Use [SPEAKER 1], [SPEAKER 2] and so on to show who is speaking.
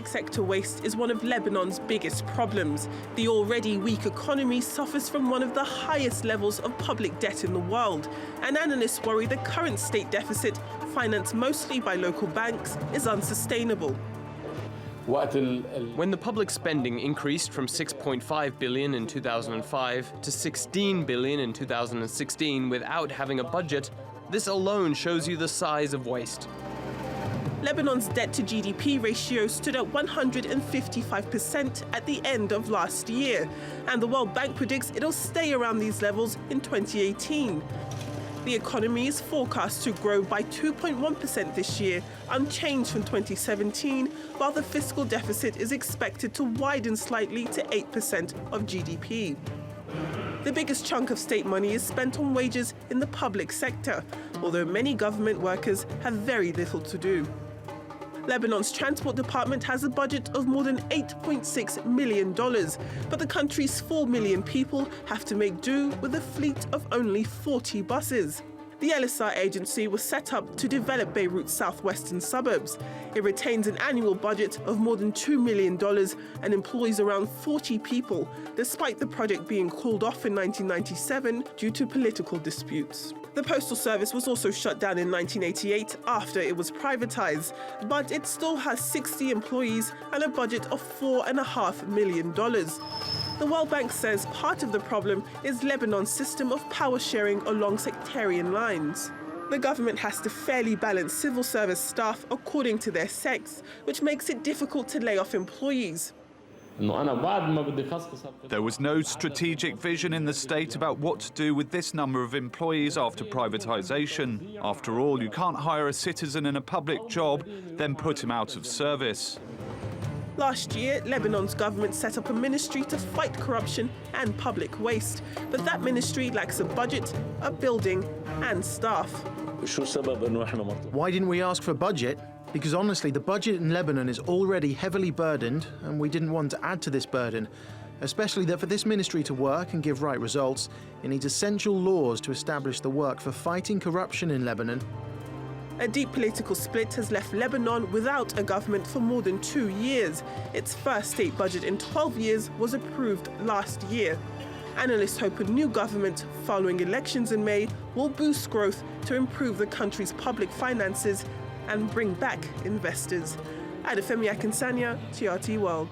[SPEAKER 1] sector waste is one of Lebanon's biggest problems. The already weak economy suffers from one of the highest levels of public debt in the world, and analysts worry the current state deficit, financed mostly by local banks, is unsustainable.
[SPEAKER 2] When the public spending increased from 6.5 billion in 2005 to 16 billion in 2016 without having a budget, this alone shows you the size of waste.
[SPEAKER 1] Lebanon's debt-to-GDP ratio stood at 155% at the end of last year, and the World Bank predicts it'll stay around these levels in 2018. The economy is forecast to grow by 2.1% this year, unchanged from 2017, while the fiscal deficit is expected to widen slightly to 8% of GDP. The biggest chunk of state money is spent on wages in the public sector, although many government workers have very little to do. Lebanon's transport department has a budget of more than $8.6 million, but the country's 4 million people have to make do with a fleet of only 40 buses. The LSR agency was set up to develop Beirut's southwestern suburbs. It retains an annual budget of more than $2 million and employs around 40 people, despite the project being called off in 1997 due to political disputes. The Postal Service was also shut down in 1988 after it was privatized, but it still has 60 employees and a budget of $4.5 million. The World Bank says part of the problem is Lebanon's system of power sharing along sectarian lines. The government has to fairly balance civil service staff according to their sex, which makes it difficult to lay off employees.
[SPEAKER 3] There was no strategic vision in the state about what to do with this number of employees after privatization. After all, you can't hire a citizen in a public job, then put him out of service.
[SPEAKER 1] Last year, Lebanon's government set up a ministry to fight corruption and public waste, but that ministry lacks a budget, a building, and staff.
[SPEAKER 4] Why didn't we ask for a budget? Because honestly, the budget in Lebanon is already heavily burdened, and we didn't want to add to this burden. Especially that for this ministry to work and give right results, it needs essential laws to establish the work for fighting corruption in Lebanon.
[SPEAKER 1] A deep political split has left Lebanon without a government for more than 2 years. Its first state budget in 12 years was approved last year. Analysts hope a new government, following elections in May, will boost growth to improve the country's public finances and bring back investors. Adefemi Akinsanya, TRT World.